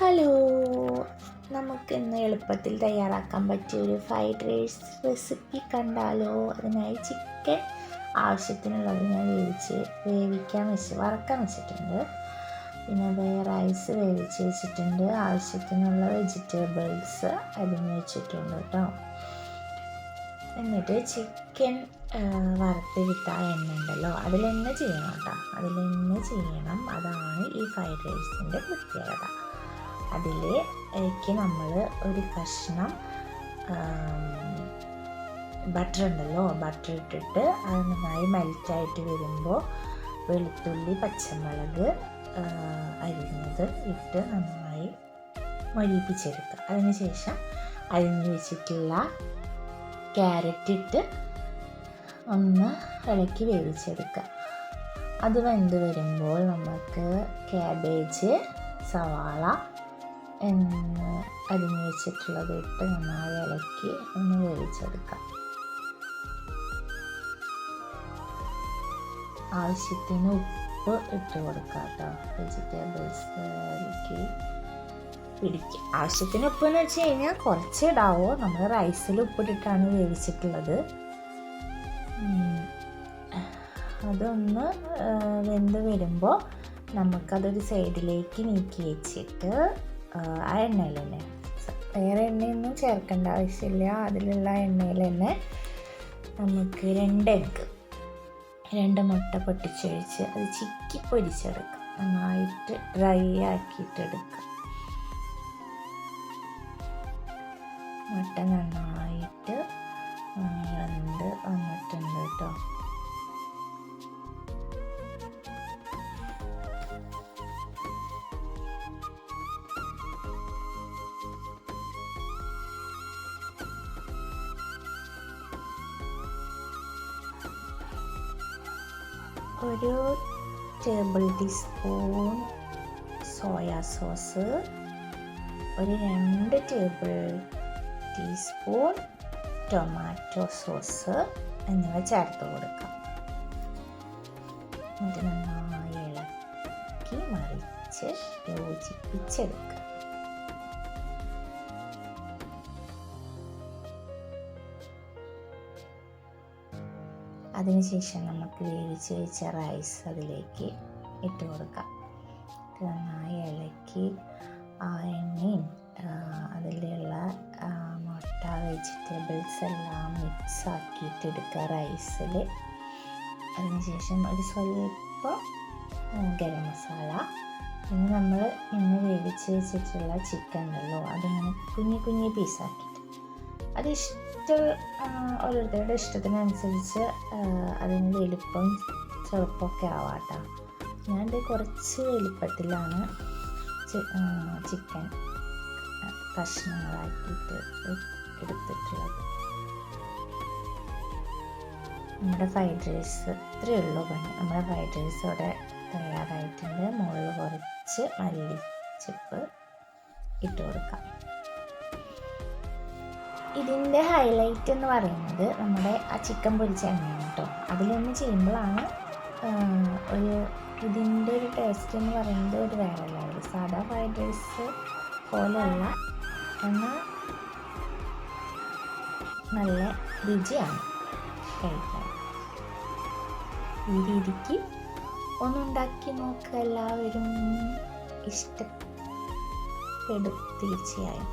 Hello, നമുക്ക് ഇന്ന് എളുപ്പത്തിൽ തയ്യാറാക്കാൻ പറ്റിയ ഒരു ഫ്രൈഡ് റൈസ് റെസിപ്പി കണ്ടാലോ? അതിനായി ചിക്കൻ ആവശ്യത്തിനുള്ളത് ഞാൻ വറക്കാൻ വെച്ചിട്ടുണ്ട്. പിന്നെ അതേ റൈസ് വേവിച്ച് വെച്ചിട്ടുണ്ട്. ആവശ്യത്തിനുള്ള വെജിറ്റബിൾസ് അരിഞ്ഞ് വെച്ചിട്ടുണ്ട് കേട്ടോ. എന്നിട്ട് ചിക്കൻ വറുത്തെടുത്ത എണ്ണ ഉണ്ടല്ലോ, അതിലെന്നെ ചെയ്യണം കേട്ടോ. അതിലെന്നെ ചെയ്യണം. അതാണ് ഈ ഫ്രൈഡ് റൈസിൻ്റെ പ്രത്യേകത. അതിലേക്ക് നമ്മൾ ഒരു കഷ്ണം ബട്ടർ ഉണ്ടല്ലോ, ബട്ടർ ഇട്ടിട്ട് അത് നന്നായി മെൽറ്റായിട്ട് വരുമ്പോൾ വെളുത്തുള്ളി, പച്ചമുളക് അരിഞ്ഞത് ഇട്ട് നന്നായി മൊരിയിപ്പിച്ചെടുക്കുക. അതിനുശേഷം അരിഞ്ഞ് വെച്ചിട്ടുള്ള ക്യാരറ്റ് ഇട്ട് ഒന്ന് ഇളക്കി വേവിച്ചെടുക്കുക. അത് വെന്ത് വരുമ്പോൾ നമുക്ക് ക്യാബേജ്, സവാള അരിഞ്ഞ് വെച്ചിട്ടുള്ളത് ഇട്ട് നന്നായി ഇളക്കി ഒന്ന് വേവിച്ചെടുക്കാം. ആവശ്യത്തിന് ഉപ്പ് ഇട്ട് കൊടുക്കാം കേട്ടോ. വെജിറ്റബിൾസിലേക്ക് പിടിക്കും. ആവശ്യത്തിന് ഉപ്പ് എന്ന് വെച്ച് കഴിഞ്ഞാൽ കുറച്ച് ഇടാവോ. നമ്മൾ റൈസിൽ ഉപ്പിട്ടിട്ടാണ് വേവിച്ചിട്ടുള്ളത്. അതൊന്ന് വെന്ത് വരുമ്പോൾ നമുക്കതൊരു സൈഡിലേക്ക് നീക്കി വെച്ചിട്ട് ആ എണ്ണയിൽ തന്നെ, വേറെ എണ്ണയൊന്നും ചേർക്കേണ്ട ആവശ്യമില്ല. അതിലുള്ള എണ്ണയിൽ തന്നെ നമുക്ക് 2 മുട്ട പൊട്ടിച്ചൊഴിച്ച് അത് ചിക്കി പൊരിച്ചെടുക്കാം. നന്നായിട്ട് ഡ്രൈ ആക്കിയിട്ടെടുക്കാം. മുട്ട നന്നായിട്ട് വെന്ത് വന്നിട്ടുണ്ട് കേട്ടോ. ഒരു ടേബിൾ ടീസ്പൂൺ സോയാ സോസ്, ഒരു 2 ടേബിൾ ടീസ്പൂൺ ടൊമാറ്റോ സോസ് എന്നിവ ചേർത്ത് കൊടുക്കാം. എന്നിട്ട് നന്നായി ഇളക്കി മറിച്ച് യോജിപ്പിച്ചെടുക്കുക. അതിനുശേഷം നമുക്ക് വേവിച്ച് വെച്ച റൈസ് അതിലേക്ക് ഇട്ട് കൊടുക്കാം. നന്നായി ഇളക്കി ആ എണ്ണയും അതിലുള്ള മുട്ട, വെജിറ്റബിൾസ് എല്ലാം മിക്സ് ആക്കിയിട്ട് എടുക്കുക റൈസിൽ. അതിനുശേഷം ഒരു സ്വല്പം ഗരം മസാല, പിന്നെ നമ്മൾ ഇന്ന് വേവിച്ച് വെച്ചിട്ടുള്ള ചിക്കൻ ഉണ്ടല്ലോ, അതിങ്ങനെ കുഞ്ഞി പീസാക്കിയിട്ട് ഓരോരുത്തരുടെ ഇഷ്ടത്തിനനുസരിച്ച് അതിന് വലിപ്പം ചെറുപ്പമൊക്കെ ആവാട്ടോ. ഞാനിത് കുറച്ച് വലിപ്പത്തിലാണ് ചിക്കൻ കഷ്ണങ്ങളാക്കിയിട്ട് എടുത്തിട്ടുള്ളത്. നമ്മുടെ ഫ്രൈഡ് റൈസ് ഇത്രയേ ഉള്ളൂ പണി. നമ്മുടെ ഫ്രൈഡ് റൈസ് ഇവിടെ തയ്യാറായിട്ടുണ്ട്. മുകളിൽ കുറച്ച് മല്ലിച്ചപ്പ് ഇട്ട് കൊടുക്കാം. ഇതിൻ്റെ ഹൈലൈറ്റ് എന്ന് പറയുന്നത് നമ്മുടെ ആ ചിക്കൻ പൊരിച്ച എണ്ണയാണ് കേട്ടോ. അതിലൊന്ന് ചെയ്യുമ്പോഴാണ് ഇതിൻ്റെ ഒരു ടേസ്റ്റ് എന്ന് പറയുന്നത് ഒരു വേറെ ലെവൽ. സാധാ ഫ്രൈഡ് റൈസ് പോലെയല്ല, എന്നാൽ നല്ല രുചിയാണ് കഴിക്കാൻ. ഈ രീതിക്ക് ഒന്നുണ്ടാക്കി നോക്കുക. എല്ലാവരും ഇഷ്ടപ്പെടും തീർച്ചയായും.